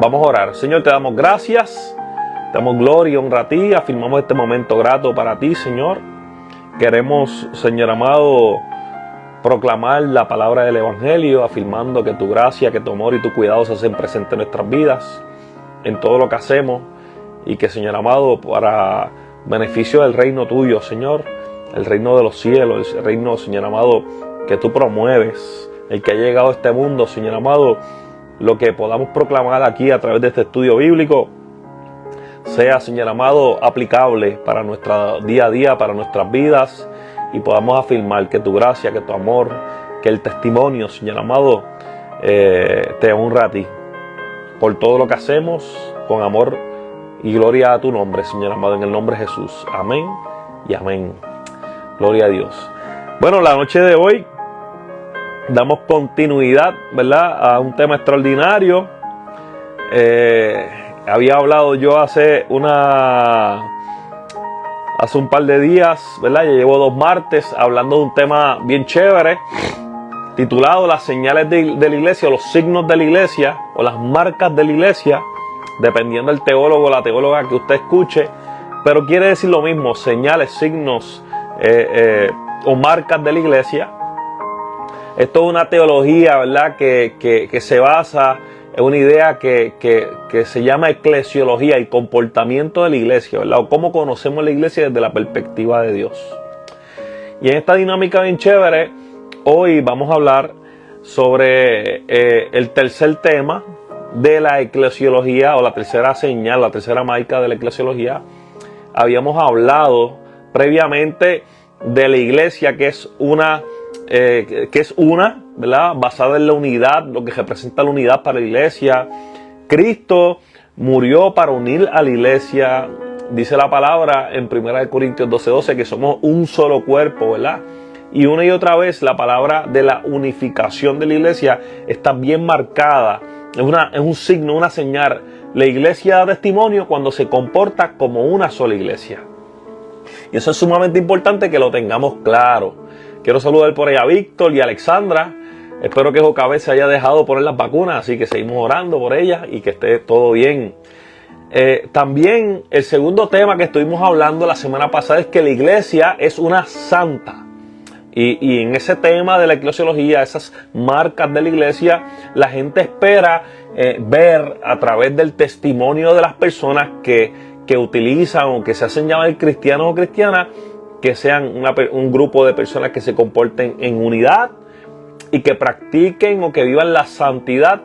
Vamos a orar. Señor, te damos gracias, te damos gloria y honra a ti, afirmamos este momento grato para ti, Señor. Queremos, Señor amado, proclamar la palabra del Evangelio, afirmando que tu gracia, que tu amor y tu cuidado se hacen presentes en nuestras vidas, en todo lo que hacemos, y que, Señor amado, para beneficio del reino tuyo, Señor, el reino de los cielos, el reino, Señor amado, que tú promueves, el que ha llegado a este mundo, Señor amado, lo que podamos proclamar aquí a través de este estudio bíblico sea, Señor amado, aplicable para nuestro día a día, para nuestras vidas, y podamos afirmar que tu gracia, que tu amor, que el testimonio, Señor amado, te honra a ti por todo lo que hacemos, con amor y gloria a tu nombre, Señor amado, en el nombre de Jesús. Amén y amén. Gloria a Dios. Bueno, la noche de hoy damos continuidad, ¿verdad?, a un tema extraordinario. Había hablado yo hace un par de días, ¿verdad? Ya llevo 2 martes hablando de un tema bien chévere, titulado Las señales de la iglesia, o los signos de la iglesia, o las marcas de la iglesia, dependiendo del teólogo o la teóloga que usted escuche, pero quiere decir lo mismo: señales, signos o marcas de la iglesia. Esto es una teología, ¿verdad?, que se basa en una idea que se llama eclesiología, el comportamiento de la iglesia, ¿verdad?, o cómo conocemos la iglesia desde la perspectiva de Dios. Y en esta dinámica bien chévere, hoy vamos a hablar sobre el tercer tema de la eclesiología, o la tercera señal, la tercera marca de la eclesiología. Habíamos hablado previamente de la iglesia, que es una, ¿verdad?, basada en la unidad, lo que representa la unidad para la iglesia. Cristo murió para unir a la iglesia. Dice la palabra en 1 Corintios 12:12 que somos un solo cuerpo, ¿verdad? Y una y otra vez la palabra de la unificación de la iglesia está bien marcada. Es un signo, una señal. La iglesia da testimonio cuando se comporta como una sola iglesia. Y eso es sumamente importante que lo tengamos claro. Quiero saludar por ahí a Víctor y a Alexandra. Espero que Jocabé se haya dejado poner las vacunas, así que seguimos orando por ellas y que esté todo bien. También el segundo tema que estuvimos hablando la semana pasada es que la iglesia es una santa. Y en ese tema de la eclesiología, esas marcas de la iglesia, la gente espera ver a través del testimonio de las personas que utilizan o que se hacen llamar cristianos o cristianas, que sean un grupo de personas que se comporten en unidad y que practiquen o que vivan la santidad,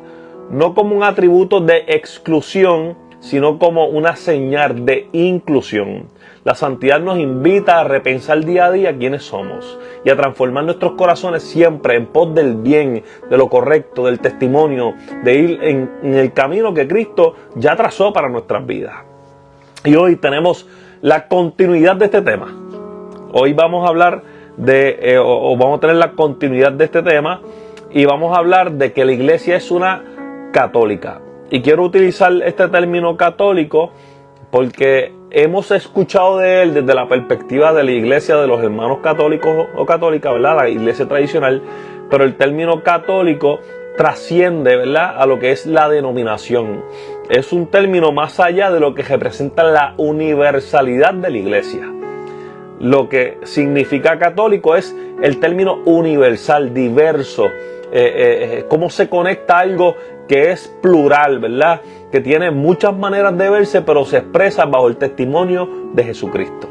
no como un atributo de exclusión, sino como una señal de inclusión. La santidad nos invita a repensar día a día quiénes somos y a transformar nuestros corazones siempre en pos del bien, de lo correcto, del testimonio, de ir en el camino que Cristo ya trazó para nuestras vidas. Y hoy tenemos la continuidad de este tema. Hoy vamos a hablar vamos a tener la continuidad de este tema, y vamos a hablar de que la iglesia es una católica. Y quiero utilizar este término católico porque hemos escuchado de él desde la perspectiva de la iglesia de los hermanos católicos o católicas, ¿verdad?, la iglesia tradicional, pero el término católico trasciende, ¿verdad?, a lo que es la denominación. Es un término más allá de lo que representa la universalidad de la iglesia. Lo que significa católico es el término universal, diverso, cómo se conecta algo que es plural, ¿verdad?, que tiene muchas maneras de verse, pero se expresa bajo el testimonio de Jesucristo.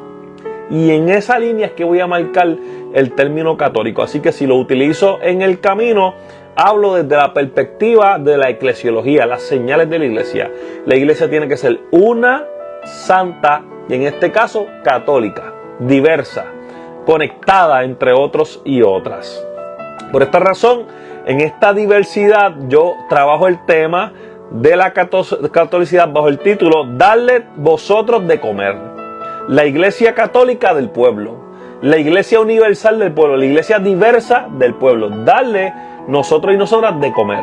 Y en esa línea es que voy a marcar el término católico. Así que si lo utilizo en el camino, hablo desde la perspectiva de la eclesiología, las señales de la iglesia. La iglesia tiene que ser una, santa, y en este caso católica, diversa, conectada entre otros y otras. Por esta razón, en esta diversidad yo trabajo el tema de la catolicidad bajo el título Dadle vosotros de comer. La iglesia católica del pueblo, la iglesia universal del pueblo, la iglesia diversa del pueblo. Darle nosotros y nosotras de comer.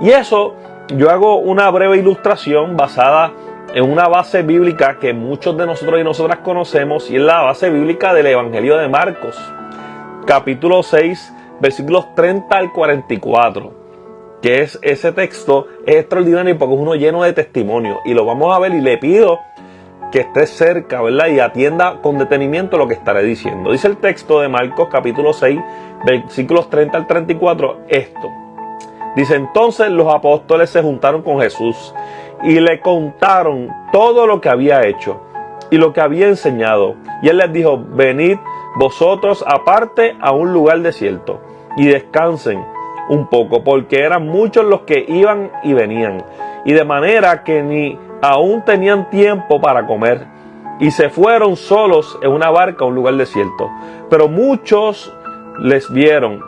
Y eso yo hago una breve ilustración basada en una base bíblica que muchos de nosotros y nosotras conocemos, y es la base bíblica del Evangelio de Marcos, capítulo 6, versículos 30 al 44. que es ese texto, es extraordinario porque es uno lleno de testimonio. Y lo vamos a ver y le pido que esté cerca, ¿verdad? Y atienda con detenimiento lo que estaré diciendo. Dice el texto de Marcos capítulo 6, versículos 30 al 34, esto. Dice, entonces los apóstoles se juntaron con Jesús y le contaron todo lo que había hecho y lo que había enseñado. Y él les dijo, venid vosotros aparte a un lugar desierto y descansen un poco, porque eran muchos los que iban y venían, y de manera que ni aún tenían tiempo para comer, y se fueron solos en una barca a un lugar desierto. Pero muchos les vieron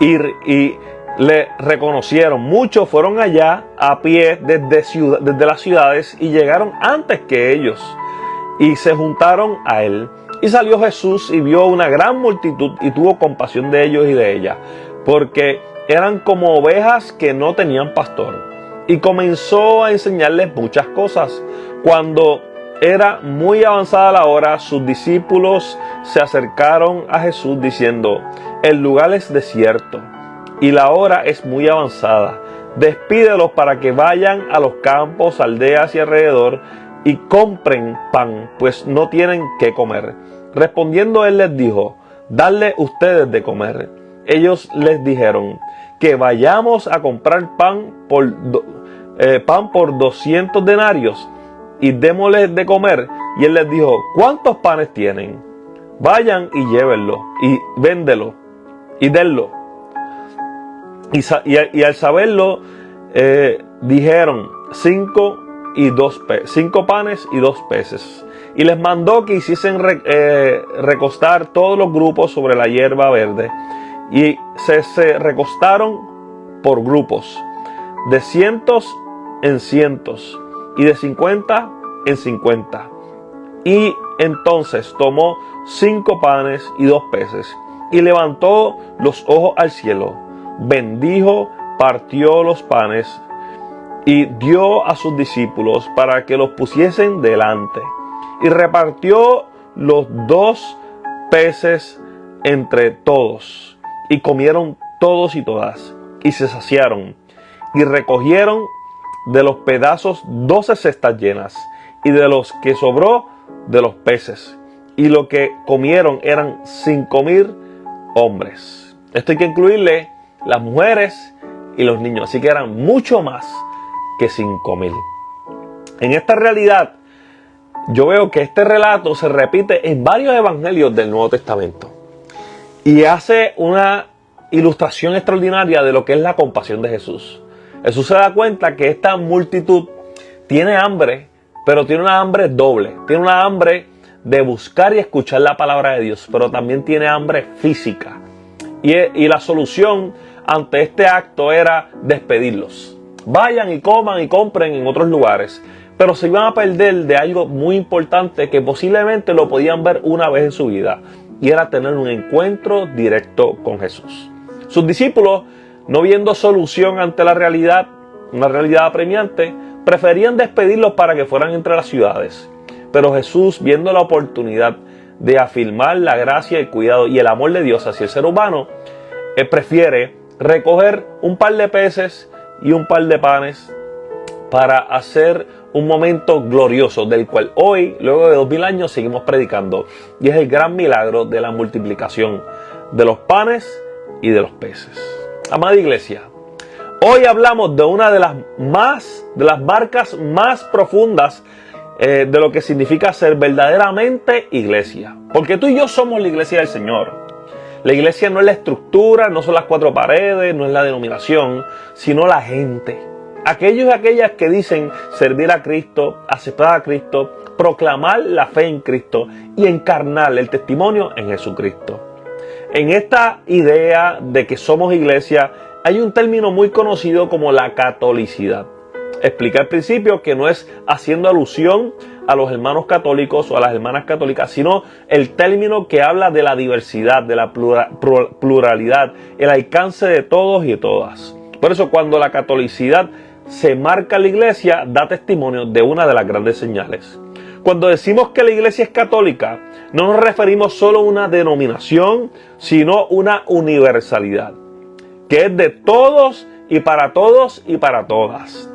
y le reconocieron. Muchos fueron allá a pie desde las ciudades y llegaron antes que ellos y se juntaron a él. Y salió Jesús y vio una gran multitud y tuvo compasión de ellos y de ellas, porque eran como ovejas que no tenían pastor. Y comenzó a enseñarles muchas cosas. Cuando era muy avanzada la hora, sus discípulos se acercaron a Jesús diciendo, el lugar es desierto y la hora es muy avanzada. Despídelos para que vayan a los campos, aldeas y alrededor y compren pan, pues no tienen qué comer. Respondiendo él les dijo, dadle ustedes de comer. Ellos les dijeron, que vayamos a comprar pan por 200 denarios y démosles de comer. Y él les dijo, ¿cuántos panes tienen? Vayan y llévenlo y véndelo y denlo. Y al saberlo, dijeron 5 panes y 2 peces. Y les mandó que hiciesen recostar todos los grupos sobre la hierba verde. Y se recostaron por grupos, de cientos en cientos, y de 50 en 50. Y entonces tomó 5 panes y 2 peces, y levantó los ojos al cielo, bendijo, partió los panes, y dio a sus discípulos para que los pusiesen delante. Y repartió los 2 peces entre todos. Y comieron todos y todas, y se saciaron, y recogieron de los pedazos 12 cestas llenas, y de los que sobró, de los peces. Y lo que comieron eran 5,000 hombres. Esto hay que incluirle las mujeres y los niños, así que eran mucho más que 5,000. En esta realidad, yo veo que este relato se repite en varios evangelios del Nuevo Testamento. Y hace una ilustración extraordinaria de lo que es la compasión de Jesús. Jesús se da cuenta que esta multitud tiene hambre, pero tiene una hambre doble. Tiene una hambre de buscar y escuchar la palabra de Dios, pero también tiene hambre física. Y la solución ante este acto era despedirlos. Vayan y coman y compren en otros lugares. Pero se iban a perder de algo muy importante que posiblemente lo podían ver una vez en su vida. Y era tener un encuentro directo con Jesús. Sus discípulos, no viendo solución ante la realidad, una realidad apremiante, preferían despedirlos para que fueran entre las ciudades. Pero Jesús, viendo la oportunidad de afirmar la gracia, el cuidado y el amor de Dios hacia el ser humano, él prefiere recoger un par de peces y un par de panes para hacer un momento glorioso del cual hoy, luego de 2000 años, seguimos predicando. Y es el gran milagro de la multiplicación de los panes y de los peces. Amada iglesia, hoy hablamos de una de las marcas más profundas de lo que significa ser verdaderamente iglesia. Porque tú y yo somos la iglesia del Señor. La iglesia no es la estructura, no son las 4 paredes, no es la denominación, sino la gente. Aquellos y aquellas que dicen servir a Cristo, aceptar a Cristo, proclamar la fe en Cristo y encarnar el testimonio en Jesucristo. En esta idea de que somos iglesia hay un término muy conocido como la catolicidad. Expliqué al principio que no es haciendo alusión a los hermanos católicos o a las hermanas católicas, sino el término que habla de la diversidad, de la pluralidad, el alcance de todos y de todas. Por eso cuando la catolicidad se marca en la iglesia, da testimonio de una de las grandes señales. Cuando decimos que la iglesia es católica, no nos referimos solo a una denominación, sino una universalidad, que es de todos y para todos y para todas.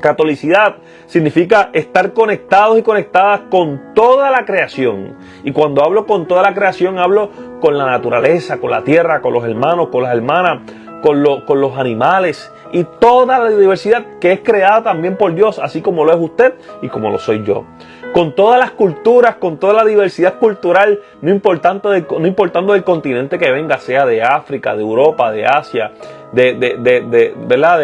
Catolicidad significa estar conectados y conectadas con toda la creación. Y cuando hablo con toda la creación, hablo con la naturaleza, con la tierra, con los hermanos, con las hermanas, con los animales y toda la diversidad que es creada también por Dios, así como lo es usted y como lo soy yo. Con todas las culturas, con toda la diversidad cultural, no importando del continente que venga, sea de África, de Europa, de Asia, ¿verdad?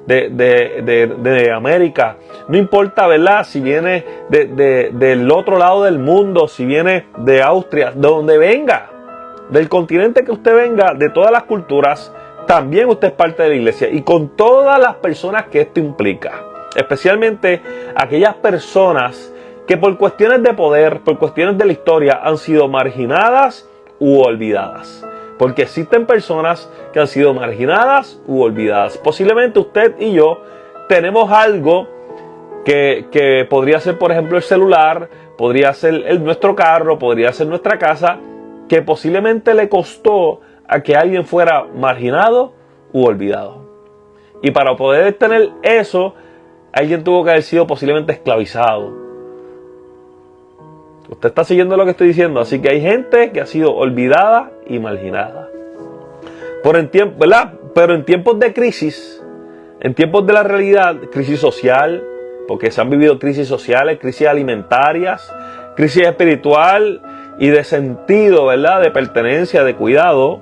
de América. No importa, ¿verdad? Si viene del otro lado del mundo, si viene de Austria, de donde venga, del continente que usted venga, de todas las culturas, también usted es parte de la iglesia. Y con todas las personas que esto implica. Especialmente aquellas personas que por cuestiones de poder, por cuestiones de la historia, han sido marginadas u olvidadas. Porque existen personas que han sido marginadas u olvidadas. Posiblemente usted y yo tenemos algo que podría ser, por ejemplo, el celular, podría ser nuestro carro, podría ser nuestra casa, que posiblemente le costó a que alguien fuera marginado u olvidado. Y para poder tener eso, alguien tuvo que haber sido posiblemente esclavizado. Usted está siguiendo lo que estoy diciendo. Así que hay gente que ha sido olvidada y marginada. ¿Verdad? Pero en tiempos de crisis, en tiempos de la realidad, crisis social, porque se han vivido crisis sociales, crisis alimentarias, crisis espiritual y de sentido, ¿verdad? De pertenencia, de cuidado.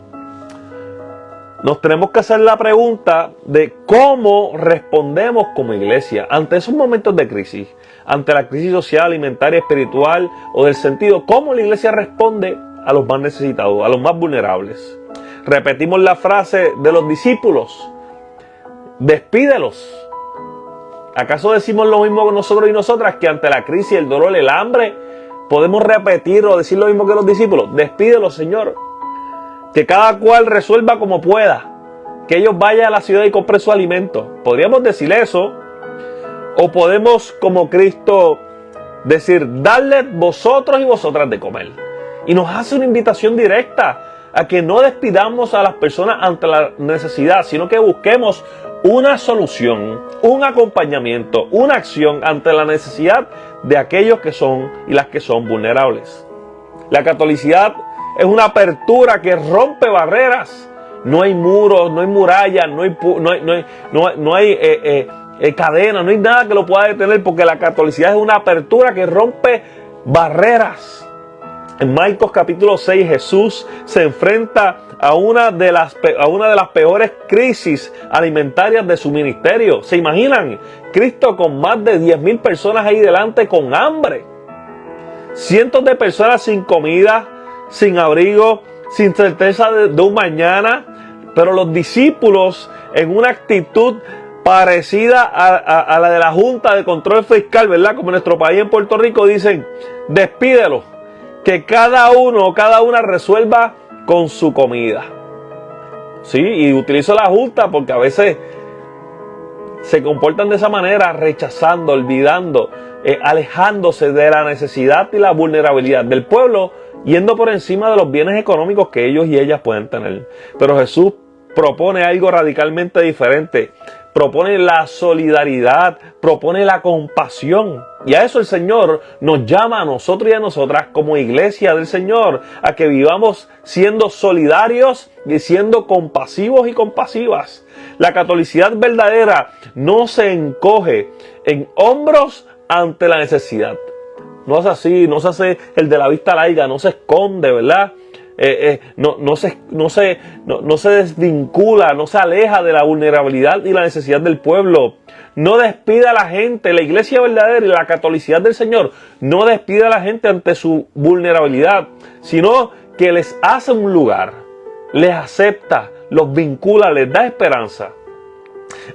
Nos tenemos que hacer la pregunta de cómo respondemos como iglesia ante esos momentos de crisis, ante la crisis social, alimentaria, espiritual o del sentido. ¿Cómo la iglesia responde a los más necesitados, a los más vulnerables? Repetimos la frase de los discípulos: despídelos. ¿Acaso decimos lo mismo que nosotros y nosotras, que ante la crisis, el dolor, el hambre, podemos repetir o decir lo mismo que los discípulos? Despídelos, Señor. Que cada cual resuelva como pueda. Que ellos vayan a la ciudad y compren su alimento. Podríamos decir eso. O podemos, como Cristo, decir: dadle vosotros y vosotras de comer. Y nos hace una invitación directa a que no despidamos a las personas ante la necesidad, sino que busquemos una solución, un acompañamiento, una acción ante la necesidad de aquellos que son y las que son vulnerables. La catolicidad es una apertura que rompe barreras. No hay muros, no hay murallas, no hay cadenas, no hay nada que lo pueda detener, porque la catolicidad es una apertura que rompe barreras. En Marcos capítulo 6, Jesús se enfrenta a una de las peores crisis alimentarias de su ministerio. ¿Se imaginan? Cristo con más de 10,000 personas ahí delante con hambre. Cientos de personas sin comida, sin abrigo, sin certeza de un mañana. Pero los discípulos, en una actitud parecida a la de la Junta de Control Fiscal, ¿verdad? Como en nuestro país, en Puerto Rico, dicen: despídelo, que cada uno o cada una resuelva con su comida. Sí, y utilizo la Junta porque a veces se comportan de esa manera, rechazando, olvidando, alejándose de la necesidad y la vulnerabilidad del pueblo, yendo por encima de los bienes económicos que ellos y ellas pueden tener. Pero Jesús propone algo radicalmente diferente. Propone la solidaridad, propone la compasión. Y a eso el Señor nos llama a nosotros y a nosotras como iglesia del Señor, a que vivamos siendo solidarios y siendo compasivos y compasivas. La catolicidad verdadera no se encoge en hombros ante la necesidad. No es así, no se hace el de la vista larga, no se esconde, ¿verdad? No se desvincula, no se aleja de la vulnerabilidad y la necesidad del pueblo. No despide a la gente. La iglesia verdadera y la catolicidad del Señor no despide a la gente ante su vulnerabilidad, sino que les hace un lugar, les acepta, los vincula, les da esperanza.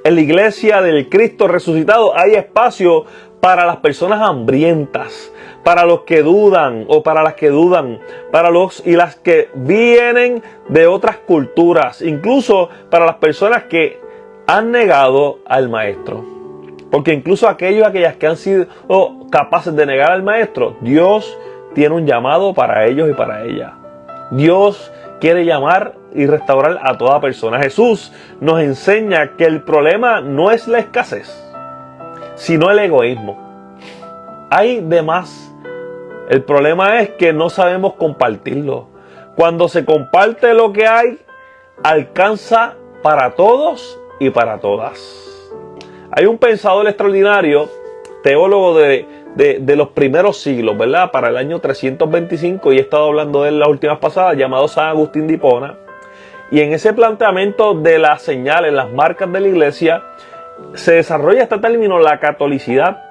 En la iglesia del Cristo resucitado hay espacio para las personas hambrientas, para los que dudan o para las que dudan, para los y las que vienen de otras culturas, incluso para las personas que han negado al Maestro. Porque incluso aquellos y aquellas que han sido capaces de negar al Maestro, Dios tiene un llamado para ellos y para ellas. Dios quiere llamar y restaurar a toda persona. Jesús nos enseña que el problema no es la escasez, sino el egoísmo. Hay de más. El problema es que no sabemos compartirlo. Cuando se comparte lo que hay, alcanza para todos y para todas. Hay un pensador extraordinario, teólogo de los primeros siglos, ¿verdad? Para el año 325, y he estado hablando de él las últimas pasadas, llamado San Agustín de Hipona. Y en ese planteamiento de las señales, las marcas de la iglesia, se desarrolla este término, la catolicidad.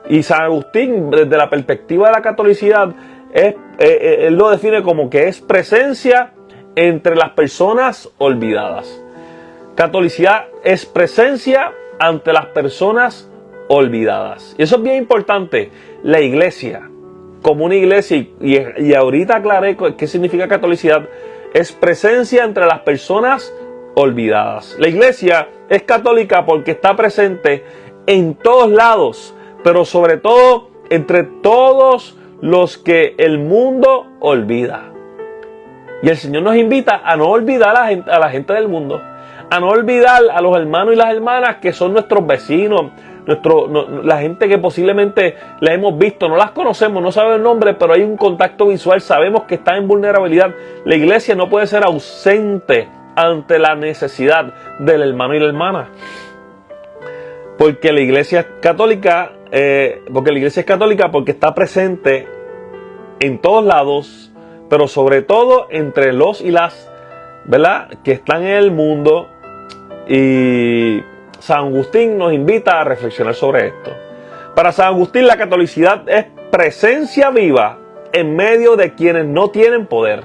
Y San Agustín, desde la perspectiva de la catolicidad, él lo define como que es presencia entre las personas olvidadas. Catolicidad es presencia ante las personas olvidadas. Y eso es bien importante. La iglesia, como una iglesia, y ahorita aclaré qué significa catolicidad, es presencia entre las personas olvidadas. La iglesia es católica porque está presente en todos lados, pero sobre todo entre todos los que el mundo olvida. Y el Señor nos invita a no olvidar a la gente del mundo, a no olvidar a los hermanos y las hermanas que son nuestros vecinos, la gente que posiblemente la hemos visto, no las conocemos, no sabemos el nombre, pero hay un contacto visual, sabemos que están en vulnerabilidad. La iglesia no puede ser ausente ante la necesidad del hermano y la hermana. Porque la iglesia es católica, porque está presente en todos lados, pero sobre todo entre los y las, ¿verdad?, que están en el mundo. Y San Agustín nos invita a reflexionar sobre esto. Para San Agustín, la catolicidad es presencia viva en medio de quienes no tienen poder.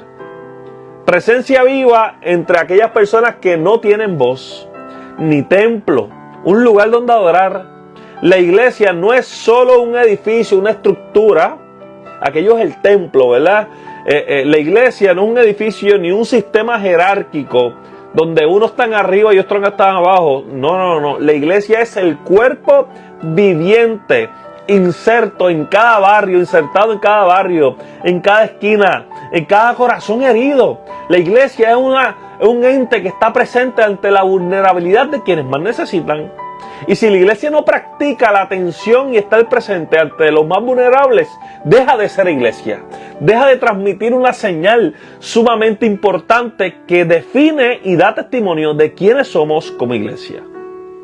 Presencia viva entre aquellas personas que no tienen voz, ni templo, un lugar donde adorar. La iglesia no es solo un edificio, una estructura. Aquello es el templo, ¿verdad? La iglesia no es un edificio ni un sistema jerárquico donde unos están arriba y otros están abajo. No. La iglesia es el cuerpo viviente, insertado en cada barrio, en cada esquina, en cada corazón herido. La iglesia es un ente que está presente ante la vulnerabilidad de quienes más necesitan. Y si la iglesia no practica la atención y estar presente ante los más vulnerables, deja de ser iglesia. Deja de transmitir una señal sumamente importante que define y da testimonio de quiénes somos como iglesia.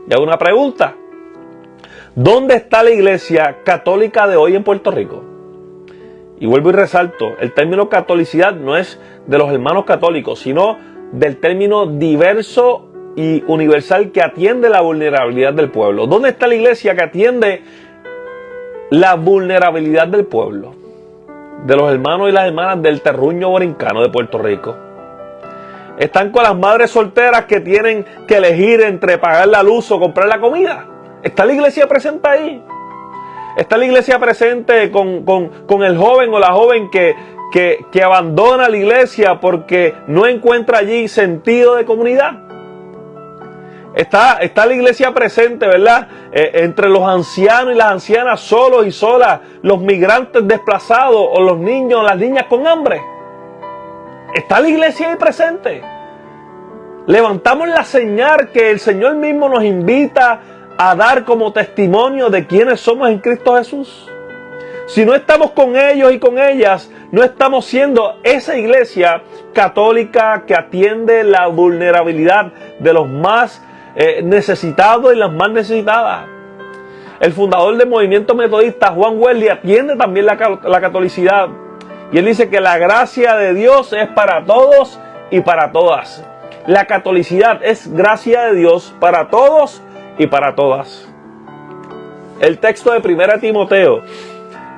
Y hago una pregunta. ¿Dónde está la iglesia católica de hoy en Puerto Rico? Y vuelvo y resalto, el término catolicidad no es de los hermanos católicos, sino del término diverso y universal que atiende la vulnerabilidad del pueblo. ¿Dónde está la iglesia que atiende la vulnerabilidad del pueblo? De los hermanos y las hermanas del terruño borincano de Puerto Rico. Están con las madres solteras que tienen que elegir entre pagar la luz o comprar la comida. ¿Está la iglesia presente ahí? ¿Está la iglesia presente con el joven o la joven que abandona la iglesia porque no encuentra allí sentido de comunidad? Está la iglesia presente, ¿verdad? Entre los ancianos y las ancianas, solos y solas, los migrantes desplazados o los niños o las niñas con hambre. ¿Está la iglesia ahí presente? Levantamos la señal que el Señor mismo nos invita a dar como testimonio de quiénes somos en Cristo Jesús. Si no estamos con ellos y con ellas, no estamos siendo esa iglesia católica que atiende la vulnerabilidad de los más necesitados y las más necesitadas. El fundador del movimiento metodista, Juan Wesley, atiende también la catolicidad. Y él dice que la gracia de Dios es para todos y para todas. La catolicidad es gracia de Dios para todos y para todas. El texto de 1 Timoteo,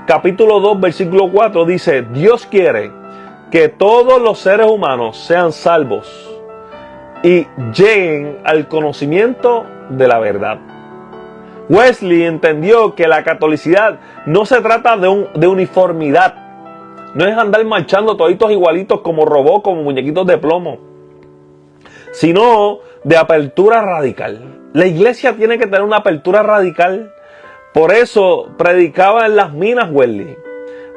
capítulo 2, versículo 4, dice: Dios quiere que todos los seres humanos sean salvos y lleguen al conocimiento de la verdad. Wesley entendió que la catolicidad no se trata de uniformidad. No es andar marchando toditos igualitos como robots, como muñequitos de plomo, sino de apertura radical. La iglesia tiene que tener una apertura radical. Por eso predicaba en las minas Wesley.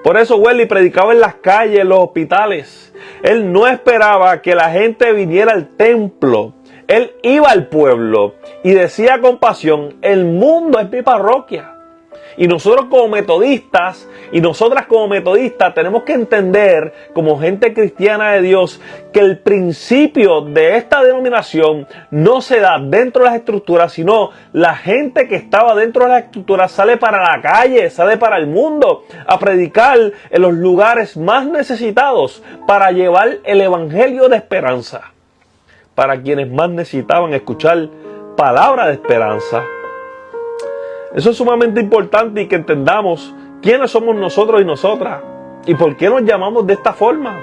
Por eso Wesley predicaba en las calles, en los hospitales. Él no esperaba que la gente viniera al templo. Él iba al pueblo y decía con pasión: el mundo es mi parroquia. Y nosotros como metodistas y nosotras como metodistas tenemos que entender, como gente cristiana de Dios, que el principio de esta denominación no se da dentro de las estructuras, sino la gente que estaba dentro de las estructuras sale para la calle, sale para el mundo a predicar en los lugares más necesitados para llevar el evangelio de esperanza para quienes más necesitaban escuchar palabra de esperanza. Eso es sumamente importante, y que entendamos quiénes somos nosotros y nosotras y por qué nos llamamos de esta forma.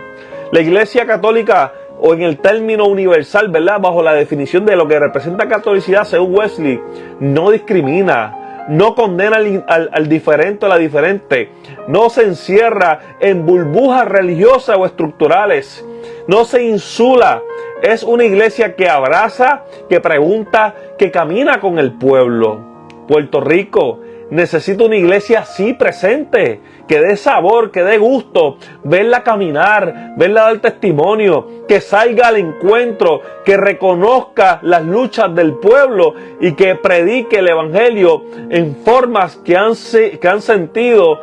La Iglesia Católica, o en el término universal, ¿verdad?, bajo la definición de lo que representa catolicidad según Wesley, no discrimina, no condena al diferente o la diferente, no se encierra en burbujas religiosas o estructurales, no se insula. Es una iglesia que abraza, que pregunta, que camina con el pueblo. Puerto Rico necesita una iglesia así presente, que dé sabor, que dé gusto, verla caminar, verla dar testimonio, que salga al encuentro, que reconozca las luchas del pueblo y que predique el evangelio en formas que han sentido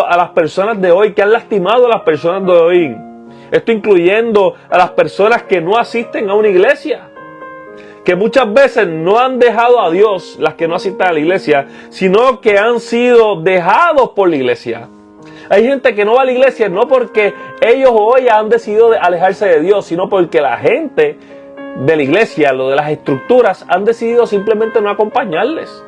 a las personas de hoy, que han lastimado a las personas de hoy. Esto incluyendo a las personas que no asisten a una iglesia, que muchas veces no han dejado a Dios, las que no asisten a la iglesia, sino que han sido dejados por la iglesia. Hay gente que no va a la iglesia no porque ellos o ellas han decidido alejarse de Dios, sino porque la gente de la iglesia, lo de las estructuras, han decidido simplemente no acompañarles.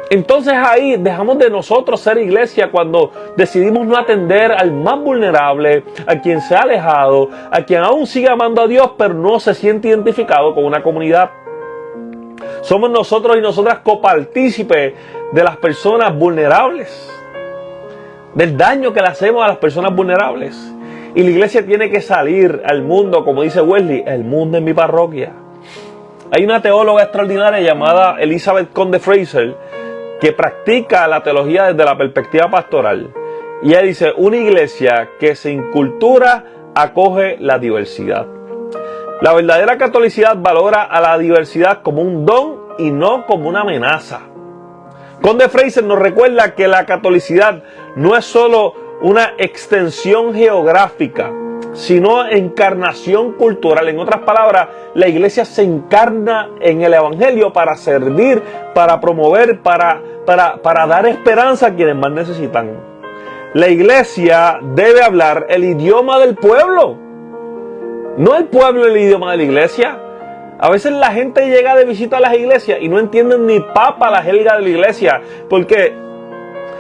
Entonces ahí dejamos de nosotros ser iglesia cuando decidimos no atender al más vulnerable, a quien se ha alejado, a quien aún sigue amando a Dios pero no se siente identificado con una comunidad. Somos nosotros y nosotras copartícipes de las personas vulnerables, del daño que le hacemos a las personas vulnerables. Y la iglesia tiene que salir al mundo, como dice Wesley: el mundo es mi parroquia. Hay una teóloga extraordinaria llamada Elizabeth Conde Fraser que practica la teología desde la perspectiva pastoral. Y ella dice: una iglesia que se incultura acoge la diversidad. La verdadera catolicidad valora a la diversidad como un don y no como una amenaza. Conde Fraser nos recuerda que la catolicidad no es solo una extensión geográfica, sino encarnación cultural. En otras palabras, la iglesia se encarna en el evangelio para servir, para promover, para dar esperanza a quienes más necesitan. La iglesia debe hablar el idioma del pueblo, no el pueblo el idioma de la iglesia. A veces la gente llega de visita a las iglesias y no entienden ni papa la jerga de la iglesia, porque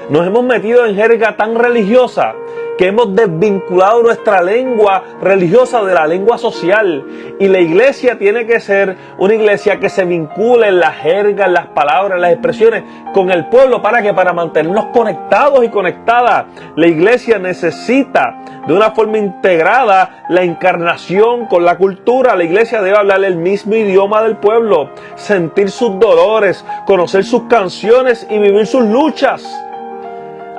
nos hemos metido en jerga tan religiosa que hemos desvinculado nuestra lengua religiosa de la lengua social. Y la iglesia tiene que ser una iglesia que se vincule en la jerga, en las palabras, en las expresiones con el pueblo. ¿Para qué? Para mantenernos conectados y conectadas. La iglesia necesita de una forma integrada la encarnación con la cultura. La iglesia debe hablar el mismo idioma del pueblo, sentir sus dolores, conocer sus canciones y vivir sus luchas.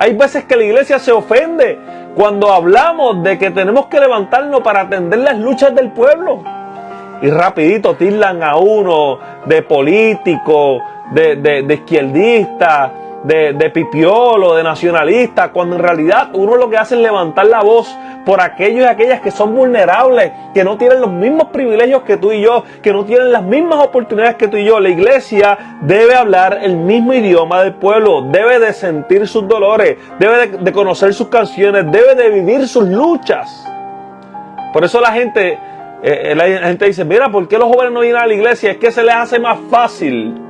Hay veces que la iglesia se ofende cuando hablamos de que tenemos que levantarnos para atender las luchas del pueblo. Y rapidito tildan a uno de político, de izquierdista, de pipiolo, de nacionalista, cuando en realidad uno lo que hace es levantar la voz por aquellos y aquellas que son vulnerables, que no tienen los mismos privilegios que tú y yo, que no tienen las mismas oportunidades que tú y yo. La iglesia debe hablar el mismo idioma del pueblo, debe de sentir sus dolores, debe de conocer sus canciones, debe de vivir sus luchas. Por eso la gente dice: mira, ¿por qué los jóvenes no vienen a la iglesia? Es que se les hace más fácil.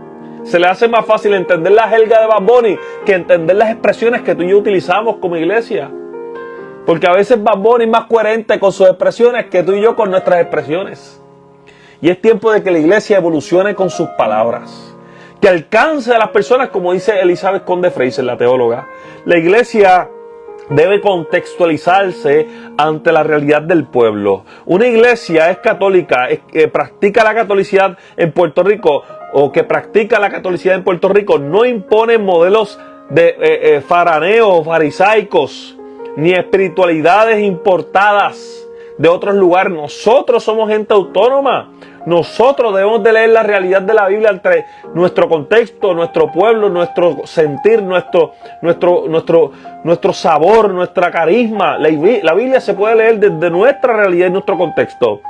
Se le hace más fácil entender la jerga de Bad Bunny que entender las expresiones que tú y yo utilizamos como iglesia. Porque a veces Bad Bunny es más coherente con sus expresiones que tú y yo con nuestras expresiones. Y es tiempo de que la iglesia evolucione con sus palabras, que alcance a las personas, como dice Elizabeth Conde Fraser, la teóloga. La iglesia debe contextualizarse ante la realidad del pueblo. Una iglesia es católica, que practica la catolicidad en Puerto Rico, o que practica la catolicidad en Puerto Rico, no impone modelos de faraneos, farisaicos, ni espiritualidades importadas de otros lugares. Nosotros somos gente autónoma. Nosotros debemos de leer la realidad de la Biblia entre nuestro contexto, nuestro pueblo, nuestro sentir, nuestro sabor, nuestra carisma. La Biblia se puede leer desde nuestra realidad y nuestro contexto.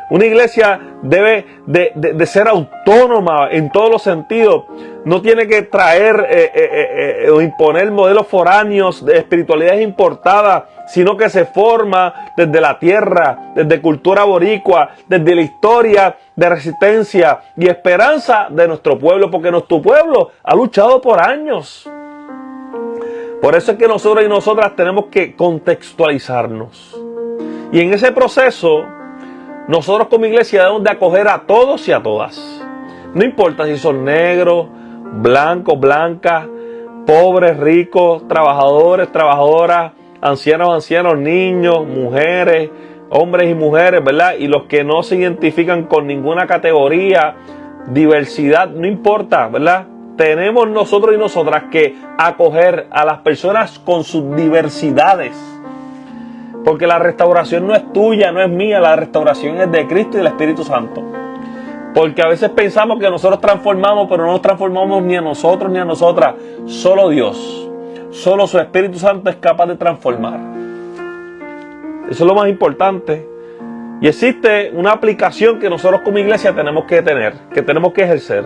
Una iglesia debe de ser autónoma en todos los sentidos. No tiene que traer o imponer modelos foráneos de espiritualidades importadas, sino que se forma desde la tierra, desde cultura boricua, desde la historia de resistencia y esperanza de nuestro pueblo, porque nuestro pueblo ha luchado por años. Por eso es que nosotros y nosotras tenemos que contextualizarnos. Y en ese proceso, nosotros como iglesia debemos de acoger a todos y a todas. No importa si son negros, blancos, blancas, pobres, ricos, trabajadores, trabajadoras, ancianos, ancianos, niños, mujeres, hombres y mujeres, ¿verdad? Y los que no se identifican con ninguna categoría, diversidad, no importa, ¿verdad? Tenemos nosotros y nosotras que acoger a las personas con sus diversidades. Porque la restauración no es tuya, no es mía, la restauración es de Cristo y del Espíritu Santo. Porque a veces pensamos que nosotros transformamos, pero no nos transformamos ni a nosotros ni a nosotras. Solo Dios, solo su Espíritu Santo es capaz de transformar. Eso es lo más importante. Y existe una aplicación que nosotros como iglesia tenemos que tener, que tenemos que ejercer.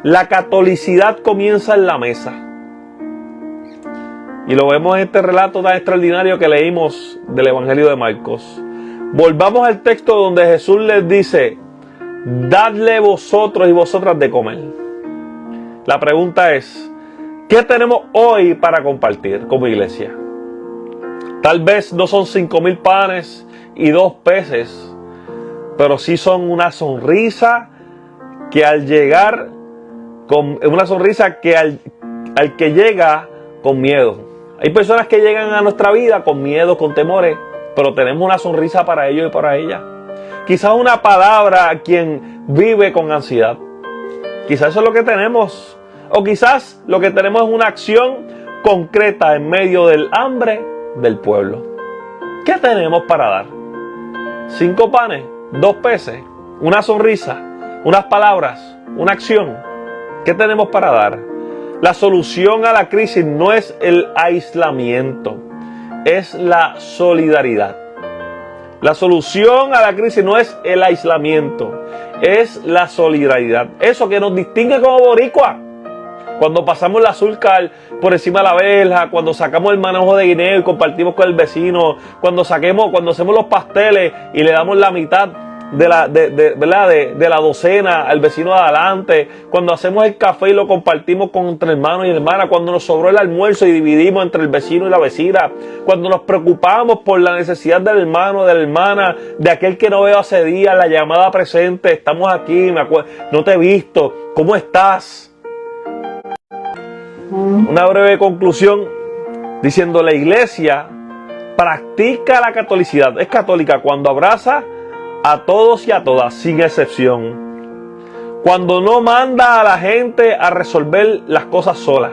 La catolicidad comienza en la mesa. Y lo vemos en este relato tan extraordinario que leímos del Evangelio de Marcos. Volvamos al texto donde Jesús les dice: dadle vosotros y vosotras de comer. La pregunta es: ¿qué tenemos hoy para compartir como iglesia? Tal vez no son 5,000 panes y 2 peces, pero sí son una sonrisa que al llegar, una sonrisa que al que llega con miedo. Hay personas que llegan a nuestra vida con miedo, con temores, pero tenemos una sonrisa para ellos y para ellas. Quizás una palabra a quien vive con ansiedad. Quizás eso es lo que tenemos. O quizás lo que tenemos es una acción concreta en medio del hambre del pueblo. ¿Qué tenemos para dar? 5 panes, 2 peces, una sonrisa, unas palabras, una acción. ¿Qué tenemos para dar? La solución a la crisis no es el aislamiento, es la solidaridad. La solución a la crisis no es el aislamiento, es la solidaridad. Eso que nos distingue como boricua. Cuando pasamos la azúcar por encima de la verja, cuando sacamos el manojo de guineo y compartimos con el vecino, cuando hacemos los pasteles y le damos la mitad de la docena al vecino de adelante, cuando hacemos el café y lo compartimos entre hermanos y hermanas, cuando nos sobró el almuerzo y dividimos entre el vecino y la vecina, cuando nos preocupamos por la necesidad del hermano, de la hermana, de aquel que no veo hace días, la llamada presente: estamos aquí, no te he visto, ¿cómo estás? Una breve conclusión diciendo: la iglesia practica la catolicidad, es católica cuando abraza a todos y a todas, sin excepción. Cuando no manda a la gente a resolver las cosas solas,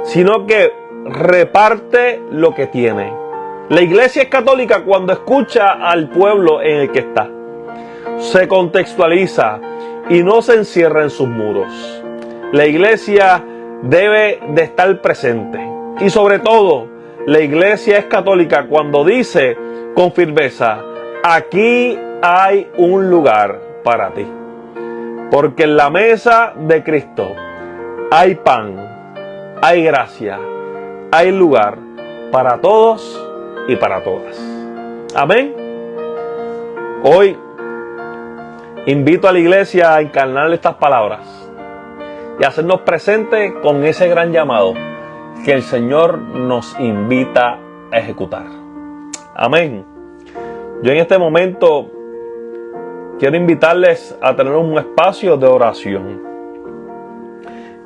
sino que reparte lo que tiene. La iglesia es católica cuando escucha al pueblo en el que está. Se contextualiza y no se encierra en sus muros. La iglesia debe de estar presente. Y sobre todo, la iglesia es católica cuando dice con firmeza: aquí hay un lugar para ti. Porque en la mesa de Cristo hay pan, hay gracia, hay lugar para todos y para todas. Amén. Hoy invito a la iglesia a encarnar estas palabras y hacernos presentes con ese gran llamado que el Señor nos invita a ejecutar. Amén. Yo en este momento quiero invitarles a tener un espacio de oración.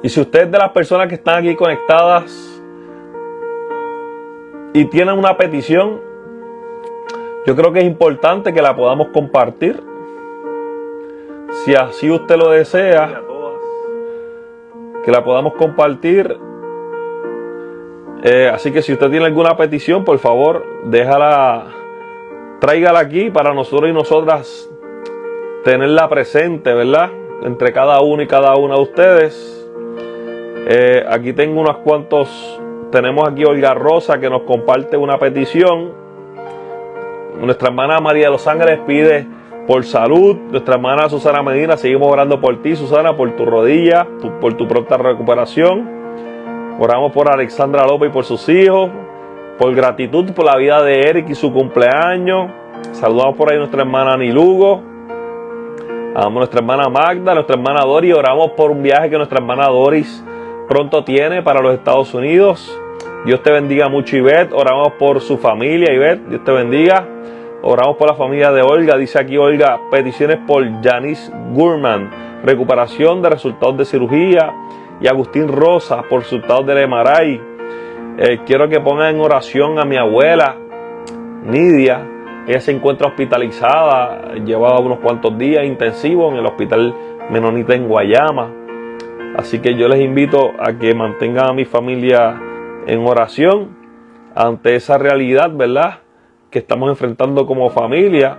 Y si usted es de las personas que están aquí conectadas y tienen una petición, yo creo que es importante que la podamos compartir. Si así usted lo desea, que la podamos compartir Así que si usted tiene alguna petición, por favor, tráigala aquí para nosotros y nosotras tenerla presente, ¿verdad? Entre cada uno y cada una de ustedes. Aquí tengo unos cuantos. Tenemos aquí Olga Rosa que nos comparte una petición. Nuestra hermana María de los Ángeles pide por salud. Nuestra hermana Susana Medina, seguimos orando por ti, Susana, por tu rodilla, por tu pronta recuperación. Oramos por Alexandra López y por sus hijos, por gratitud por la vida de Eric y su cumpleaños. Saludamos por ahí a nuestra hermana Ani Lugo, a nuestra hermana Magda, a nuestra hermana Doris. Oramos por un viaje que nuestra hermana Doris pronto tiene para los Estados Unidos. Dios te bendiga mucho, Ivette. Oramos por su familia, Ivette. Dios te bendiga. Oramos por la familia de Olga. Dice aquí Olga, peticiones por Janice Gurman, recuperación de resultados de cirugía. Y Agustín Rosa, por resultados del MRI. Quiero que pongan en oración a mi abuela, Nidia. Ella se encuentra hospitalizada, llevaba unos cuantos días intensivos en el hospital Menonita en Guayama. Así que yo les invito a que mantengan a mi familia en oración ante esa realidad, ¿verdad?, que estamos enfrentando como familia.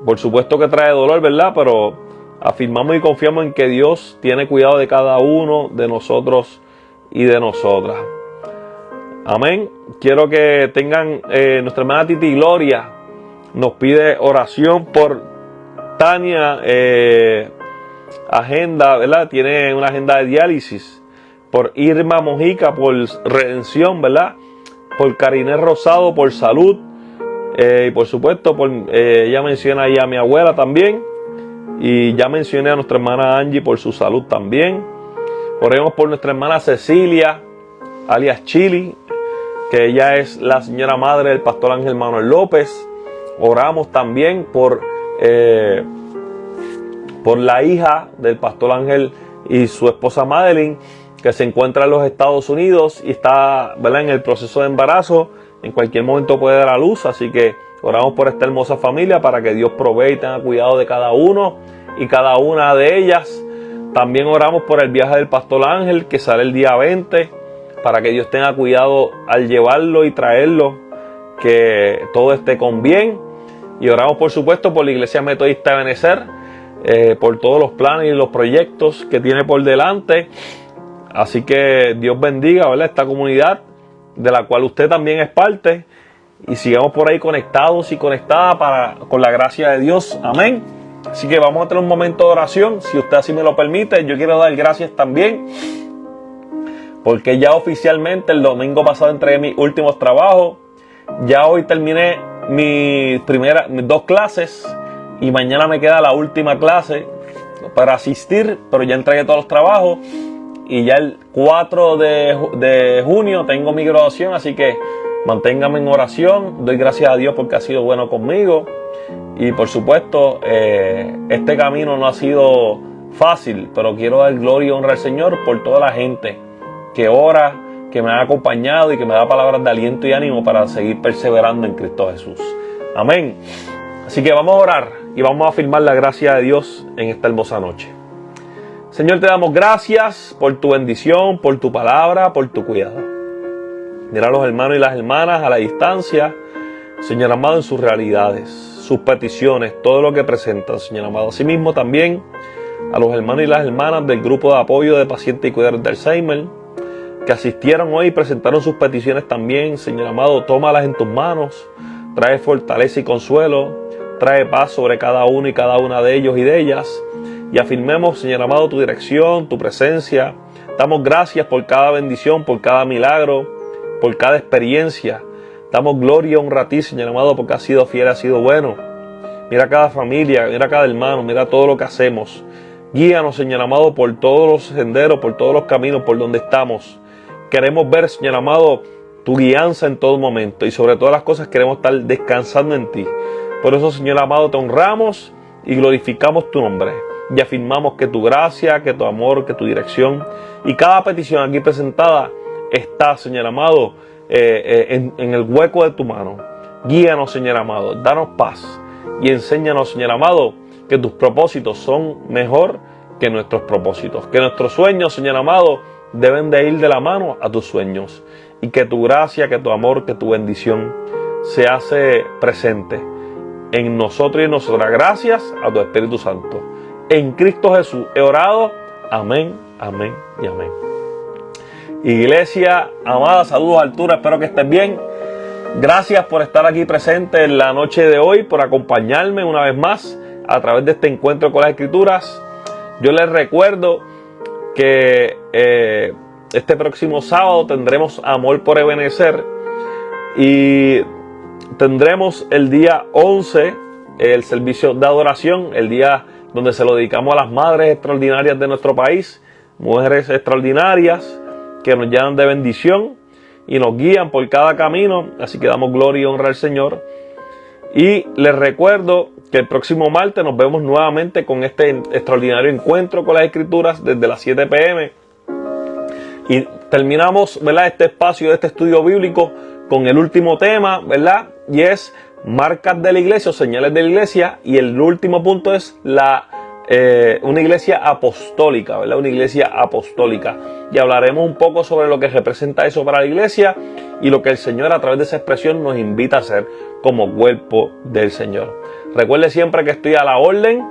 Por supuesto que trae dolor, ¿verdad?, pero afirmamos y confiamos en que Dios tiene cuidado de cada uno de nosotros y de nosotras. Amén. Quiero que tengan, nuestra hermana Titi Gloria nos pide oración por Tania, agenda, ¿verdad? Tiene una agenda de diálisis. Por Irma Mojica, por redención, ¿verdad? Por Karinés Rosado, por salud. Y por supuesto, ella menciona ahí a mi abuela también. Y ya mencioné a nuestra hermana Angie por su salud también. Oremos por nuestra hermana Cecilia, alias Chili, que ella es la señora madre del pastor Ángel Manuel López. Oramos también por la hija del pastor Ángel y su esposa Madeline, que se encuentra en los Estados Unidos y está, ¿verdad?, en el proceso de embarazo. En cualquier momento puede dar a luz, así que oramos por esta hermosa familia para que Dios provea y tenga cuidado de cada uno y cada una de ellas. También oramos por el viaje del pastor Ángel, que sale el día 20, para que Dios tenga cuidado al llevarlo y traerlo, que todo esté con bien. Y oramos por supuesto por la Iglesia Metodista de Benecer, por todos los planes y los proyectos que tiene por delante. Así que Dios bendiga, ¿verdad?, esta comunidad de la cual usted también es parte. Y sigamos por ahí conectados y conectadas con la gracia de Dios. Amén. Así que vamos a tener un momento de oración. Si usted así me lo permite, yo quiero dar gracias también, porque ya oficialmente el domingo pasado entregué mis últimos trabajos. Ya hoy terminé mis 2 clases y mañana me queda la última clase para asistir, pero ya entregué todos los trabajos. Y ya el 4 de junio tengo mi graduación, así que manténgame en oración. Doy gracias a Dios porque ha sido bueno conmigo. Y por supuesto, este camino no ha sido fácil, pero quiero dar gloria y honra al Señor por toda la gente que ora, que me ha acompañado y que me da palabras de aliento y ánimo para seguir perseverando en Cristo Jesús. Amén. Así que vamos a orar y vamos a afirmar la gracia de Dios en esta hermosa noche. Señor, te damos gracias por tu bendición, por tu palabra, por tu cuidado. Mira a los hermanos y las hermanas a la distancia, Señor amado, en sus realidades, sus peticiones, todo lo que presentan, Señor amado. Asimismo también a los hermanos y las hermanas del grupo de apoyo de pacientes y cuidadores de Alzheimer, que asistieron hoy y presentaron sus peticiones también. Señor amado, tómalas en tus manos, trae fortaleza y consuelo, trae paz sobre cada uno y cada una de ellos y de ellas. Y afirmemos, Señor amado, tu dirección, tu presencia. Damos gracias por cada bendición, por cada milagro, por cada experiencia. Damos gloria y honra a ti, Señor amado, porque has sido fiel, has sido bueno. Mira cada familia, mira cada hermano, mira todo lo que hacemos. Guíanos, Señor amado, por todos los senderos, por todos los caminos, por donde estamos. Queremos ver, Señor amado, tu guianza en todo momento. Y sobre todas las cosas queremos estar descansando en ti. Por eso, Señor amado, te honramos y glorificamos tu nombre. Y afirmamos que tu gracia, que tu amor, que tu dirección y cada petición aquí presentada está, Señor amado, en el hueco de tu mano. Guíanos, Señor amado, danos paz y enséñanos, Señor amado, que tus propósitos son mejor que nuestros propósitos. Que nuestros sueños, Señor amado, deben de ir de la mano a tus sueños. Y que tu gracia, que tu amor, que tu bendición se hace presente en nosotros y en nosotras. Gracias a tu Espíritu Santo. En Cristo Jesús he orado. Amén, amén y amén. Iglesia amada, saludos a altura, espero que estés bien. Gracias por estar aquí presente en la noche de hoy, por acompañarme una vez más a través de este encuentro con las Escrituras. Yo les recuerdo que este próximo sábado tendremos Amor por Ebenecer y tendremos el día 11 el servicio de adoración, el día donde se lo dedicamos a las madres extraordinarias de nuestro país, mujeres extraordinarias que nos llenan de bendición y nos guían por cada camino, así que damos gloria y honra al Señor. Y les recuerdo que el próximo martes nos vemos nuevamente con este extraordinario encuentro con las Escrituras desde las 7 p.m. Y terminamos, ¿verdad?, este espacio de este estudio bíblico con el último tema, ¿verdad? Y es marcas de la iglesia o señales de la iglesia. Y el último punto es una iglesia apostólica, ¿verdad? Una iglesia apostólica. Y hablaremos un poco sobre lo que representa eso para la iglesia y lo que el Señor a través de esa expresión nos invita a hacer como cuerpo del Señor. Recuerde siempre que estoy a la orden,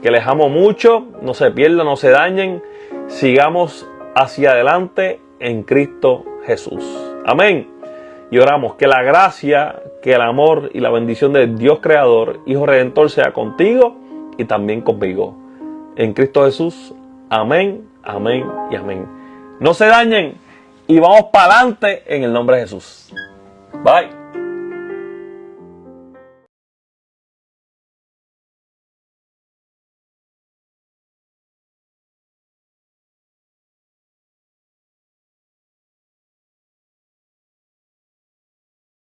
que les amo mucho, no se pierdan, no se dañen, sigamos hacia adelante en Cristo Jesús. Amén. Y oramos que la gracia, que el amor y la bendición de Dios Creador, Hijo Redentor, sea contigo y también conmigo. En Cristo Jesús. Amén, amén y amén. No se dañen y vamos para adelante en el nombre de Jesús. Bye.